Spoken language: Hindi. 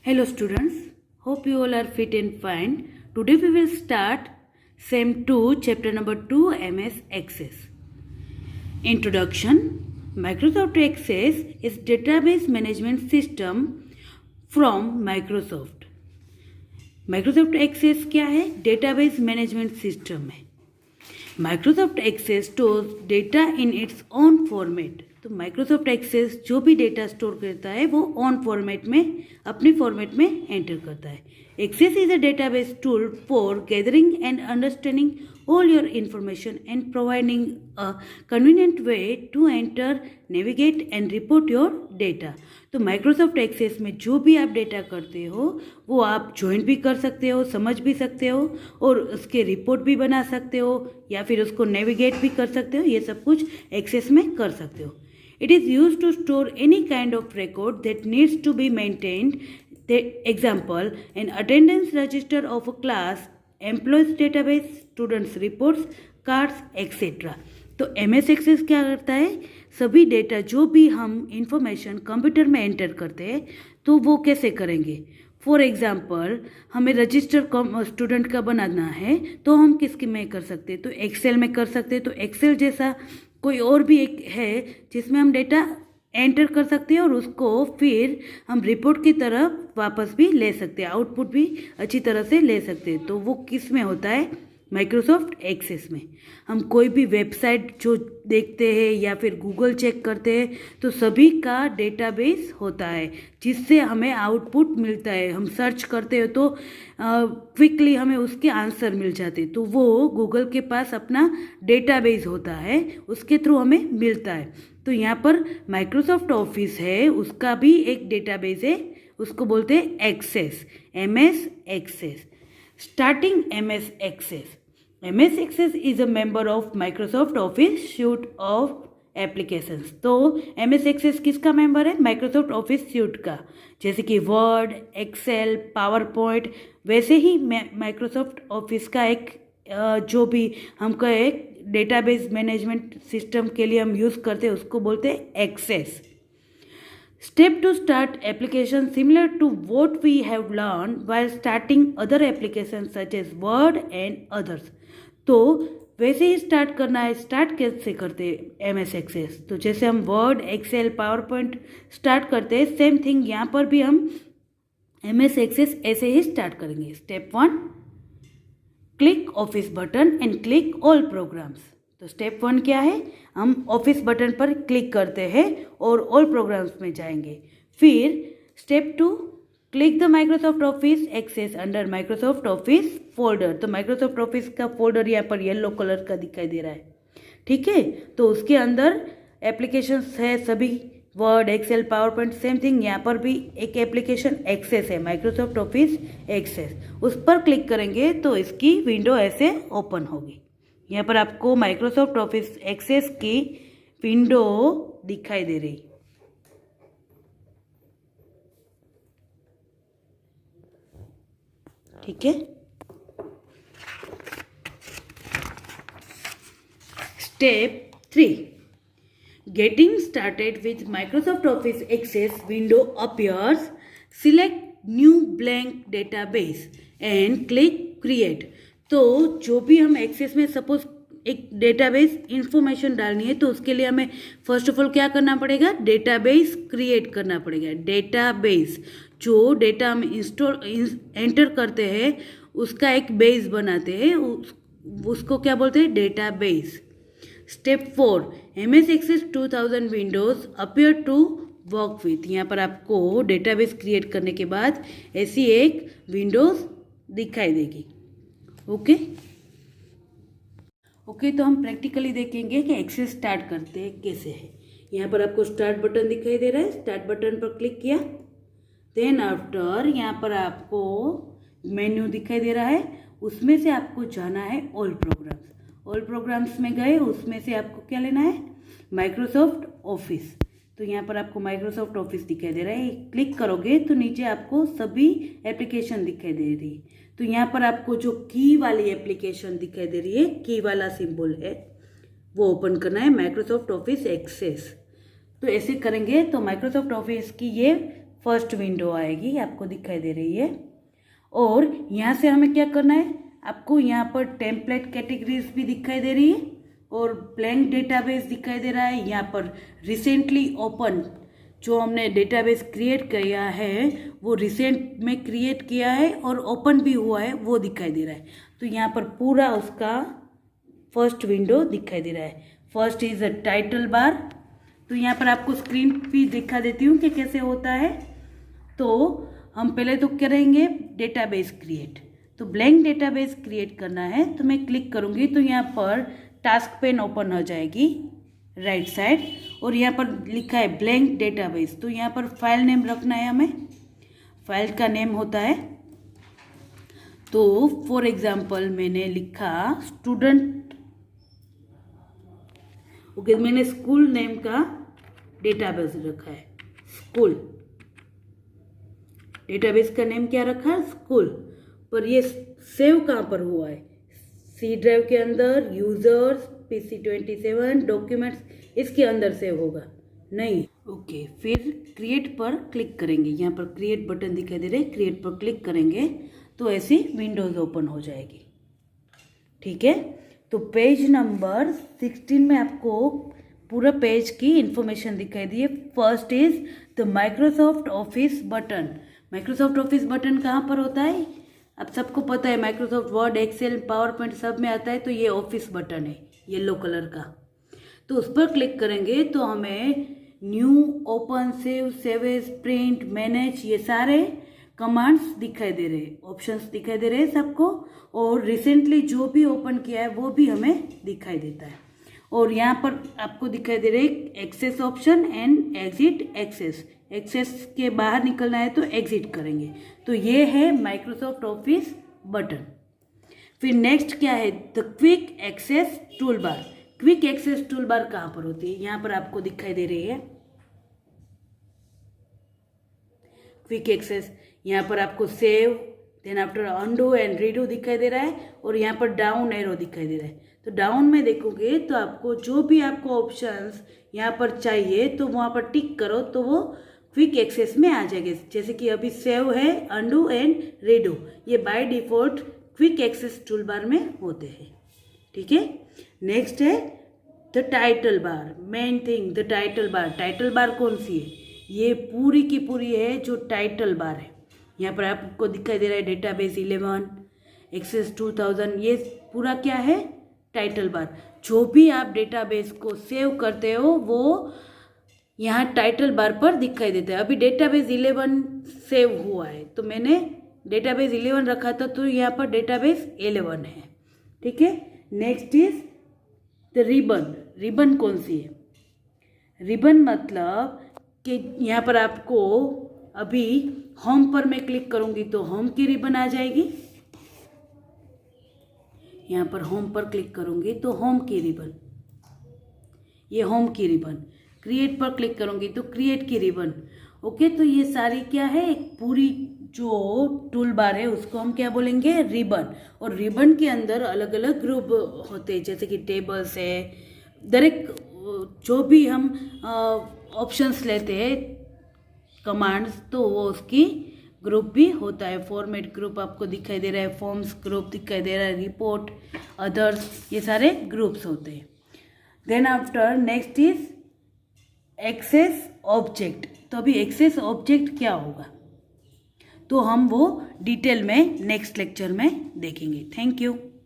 Hello students, hope you all are fit and fine. Today we will start SEM 2 chapter number 2 MS Access. Introduction. Microsoft Access is database management system from Microsoft. Microsoft Access क्या है? Database management system है. Microsoft Access stores data in its own format. तो माइक्रोसॉफ्ट एक्सेस जो भी डेटा स्टोर करता है वो ऑन फॉर्मेट में अपने फॉर्मेट में एंटर करता है. Access is a database tool for gathering and understanding all your information and providing a convenient way to enter, navigate and report your data. तो माइक्रोसॉफ्ट एक्सेस में जो भी आप डेटा करते हो वो आप ज्वाइन भी कर सकते हो, समझ भी सकते हो और उसके रिपोर्ट भी बना सकते हो या फिर उसको नेविगेट भी कर सकते हो. ये सब कुछ एक्सेस में कर सकते हो. It is used to store any kind of record that needs to be maintained. The example, an attendance register of a class, employees database, students reports, cards, etc. तो MS Access क्या करता है? सभी डेटा जो भी हम इंफॉर्मेशन कंप्यूटर में एंटर करते हैं तो वो कैसे करेंगे. फॉर एग्जाम्पल हमें रजिस्टर स्टूडेंट का बनाना है तो हम किसके में कर सकते हैं? तो एक्सेल में कर सकते हैं. तो एक्सेल जैसा कोई और भी एक है जिसमें हम डेटा एंटर कर सकते हैं और उसको फिर हम रिपोर्ट की तरफ वापस भी ले सकते हैं, आउटपुट भी अच्छी तरह से ले सकते हैं. तो वो किस में होता है? माइक्रोसॉफ्ट एक्सेस में. हम कोई भी वेबसाइट जो देखते हैं या फिर गूगल चेक करते हैं तो सभी का डेटाबेस होता है जिससे हमें आउटपुट मिलता है. हम सर्च करते हो तो क्विकली हमें उसके आंसर मिल जाते. तो वो गूगल के पास अपना डेटाबेस होता है, उसके थ्रू हमें मिलता है. तो यहाँ पर माइक्रोसॉफ्ट ऑफिस है, उसका भी एक डेटाबेस है, उसको बोलते हैं Access, MS Access. Starting MS Access. MS Access is a member of Microsoft Office suite of applications. तो MS Access किसका मेंबर है? Microsoft Office suite का. जैसे कि वर्ड, एक्सेल, पावरपॉइंट, वैसे ही माइक्रोसॉफ्ट ऑफिस का एक जो भी हमको एक डेटाबेस मैनेजमेंट सिस्टम के लिए हम यूज़ करते हैं उसको बोलते हैं access. Step to start application similar to what we have learned while starting other applications such as Word and others. तो वैसे ही स्टार्ट करना है. स्टार्ट कैसे करते हैं MS Access? तो जैसे हम Word, Excel, PowerPoint start करते हैं सेम थिंग यहाँ पर भी हम MS Access ऐसे ही स्टार्ट करेंगे. Step 1, click office button and click all programmes. तो स्टेप 1 क्या है? हम ऑफिस बटन पर क्लिक करते हैं और ऑल प्रोग्राम्स में जाएंगे. फिर step 2, click the Microsoft Office Access under Microsoft Office folder. तो माइक्रोसॉफ्ट ऑफिस का फोल्डर यहाँ पर येलो कलर का दिखाई दे रहा है, ठीक है. तो उसके अंदर एप्लीकेशंस है सभी, Word, Excel, PowerPoint, same thing यहाँ पर भी एक एप्लीकेशन एक्सेस है, माइक्रोसॉफ्ट ऑफिस एक्सेस. उस पर क्लिक करेंगे तो इसकी विंडो ऐसे ओपन होगी. यहाँ पर आपको माइक्रोसॉफ्ट ऑफिस एक्सेस की विंडो दिखाई दे रही. ठीक है. Step 3, getting started with Microsoft Office Access window appears. Select new blank database and click create. तो जो भी हम एक्सेस में सपोज एक डेटाबेस इंफॉर्मेशन डालनी है तो उसके लिए हमें फर्स्ट ऑफ ऑल क्या करना पड़ेगा? डेटाबेस क्रिएट करना पड़ेगा. डेटाबेस जो डेटा हम एंटर करते हैं उसका एक बेस बनाते हैं, उसको क्या बोलते हैं? Database. Step 4, MS Access 2000 windows appear to work with. यहाँ पर आपको डेटाबेस क्रिएट करने के बाद ऐसी एक विंडोज दिखाई देगी. ओके. तो हम प्रैक्टिकली देखेंगे कि एक्सेस स्टार्ट करते हैं कैसे है. यहाँ पर आपको स्टार्ट बटन दिखाई दे रहा है. स्टार्ट बटन पर क्लिक किया, देन आफ्टर यहाँ पर आपको मेन्यू दिखाई दे रहा है, उसमें से आपको जाना है ऑल प्रोग्राम्स. ऑल प्रोग्राम्स में गए, उसमें से आपको क्या लेना है? Microsoft office. तो यहाँ पर आपको माइक्रोसॉफ्ट ऑफिस दिखाई दे रहा है. क्लिक करोगे तो नीचे आपको सभी एप्लीकेशन दिखाई दे रही है. तो यहाँ पर आपको जो की वाली एप्लीकेशन दिखाई दे रही है, की वाला सिंबल है, वो ओपन करना है, माइक्रोसॉफ्ट ऑफिस एक्सेस. तो ऐसे करेंगे तो माइक्रोसॉफ्ट ऑफिस की ये फर्स्ट विंडो आएगी, आपको दिखाई दे रही है। और यहाँ से हमें क्या करना है, आपको यहाँ पर टेम्पलेट कैटेगरीज भी दिखाई दे रही है और ब्लैंक डेटाबेस दिखाई दे रहा है। यहाँ पर रिसेंटली ओपन जो हमने डेटाबेस क्रिएट किया है वो रिसेंट में क्रिएट किया है और ओपन भी हुआ है वो दिखाई दे रहा है। तो यहाँ पर पूरा उसका फर्स्ट विंडो दिखाई दे रहा है। First is a title bar. तो यहाँ पर आपको स्क्रीन भी दिखा देती हूँ कि कैसे होता है। तो हम पहले तो करेंगे डेटाबेस क्रिएट। तो ब्लैंक डेटाबेस क्रिएट करना है तो मैं क्लिक करूँगी तो यहाँ पर टास्क पेन ओपन हो जाएगी राइट साइड और यहाँ पर लिखा है ब्लैंक डेटाबेस। तो यहाँ पर फाइल नेम रखना है हमें, फाइल का नेम होता है। तो फॉर एग्जांपल मैंने लिखा स्टूडेंट, ओके, मैंने स्कूल नेम का डेटाबेस रखा है स्कूल। डेटाबेस का नेम क्या रखा है, स्कूल। पर ये सेव कहाँ पर हुआ है, सी ड्राइव के अंदर, यूजर्स, PC27, डॉक्यूमेंट्स, इसके अंदर सेव होगा नहीं। ओके, फिर क्रिएट पर क्लिक करेंगे। यहाँ पर क्रिएट बटन दिखाई दे रहा है, क्रिएट पर क्लिक करेंगे तो ऐसी विंडोज ओपन हो जाएगी। ठीक है, तो पेज नंबर 16 में आपको पूरा पेज की इंफॉर्मेशन दिखाई दी है। First is the Microsoft Office button. Microsoft Office button कहाँ पर होता है, अब सबको पता है, Microsoft Word, Excel, PowerPoint सब में आता है। तो ये ऑफिस बटन है येलो कलर का। तो उस पर क्लिक करेंगे तो हमें new, open, save, save as, print, manage, ये सारे कमांड्स दिखाई दे रहे हैं, ऑप्शंस दिखाई दे रहे हैं सबको। और रिसेंटली जो भी ओपन किया है वो भी हमें दिखाई देता है। और यहाँ पर आपको दिखाई दे रहे हैं Access option and exit Access. Access के बाहर निकलना है तो एग्जिट करेंगे। तो ये है माइक्रोसॉफ्ट ऑफिस बटन। फिर नेक्स्ट क्या है, the quick access toolbar. Quick access toolbar कहाँ पर होती है, यहाँ पर आपको दिखाई दे रही है क्विक एक्सेस। यहाँ पर आपको save, then after undo and redo दिखाई दे रहा है और यहाँ पर डाउन एरो दिखाई दे रहा है। तो डाउन में देखोगे तो आपको जो भी आपको ऑप्शंस यहाँ पर चाहिए तो वहाँ पर टिक करो तो वो क्विक एक्सेस में आ जाएंगे। जैसे कि अभी सेव है, अंडू एंड रीडू, ये by default quick access toolbar में होते हैं। ठीक है, नेक्स्ट है the title bar. Main thing the title bar. Title bar कौन सी है, ये पूरी की पूरी है जो टाइटल बार है। यहाँ पर आपको दिखाई दे रहा है डेटाबेस 11, एक्सेस 2000, ये पूरा क्या है, टाइटल बार। जो भी आप डेटाबेस को सेव करते हो वो यहाँ टाइटल बार पर दिखाई देता है। अभी डेटाबेस 11 सेव हुआ है तो मैंने डेटाबेस 11 रखा था तो यहाँ पर डेटाबेस 11 है। ठीक है, next is the ribbon. Ribbon कौन सी है, रिबन मतलब कि यहाँ पर आपको अभी होम पर मैं क्लिक करूँगी तो होम की रिबन आ जाएगी। यहाँ पर होम पर क्लिक करूँगी तो होम की रिबन, ये होम की रिबन। क्रिएट पर क्लिक करूँगी तो क्रिएट की रिबन। ओके, तो ये सारी क्या है, एक पूरी जो टूल बार है उसको हम क्या बोलेंगे, रिबन। और रिबन के अंदर अलग अलग ग्रुप होते हैं, जैसे कि टेबल्स है, दरेक जो भी हम ऑप्शंस लेते हैं कमांड्स तो वो उसकी ग्रुप भी होता है। फॉर्मेट ग्रुप आपको दिखाई दे रहा है, फॉर्म्स ग्रुप दिखाई दे रहा है, रिपोर्ट, अदर्स, ये सारे ग्रुप्स होते हैं। Then after next is Access object. तो अभी एक्सेस ऑब्जेक्ट क्या होगा तो हम वो डिटेल में नेक्स्ट लेक्चर में देखेंगे। Thank you.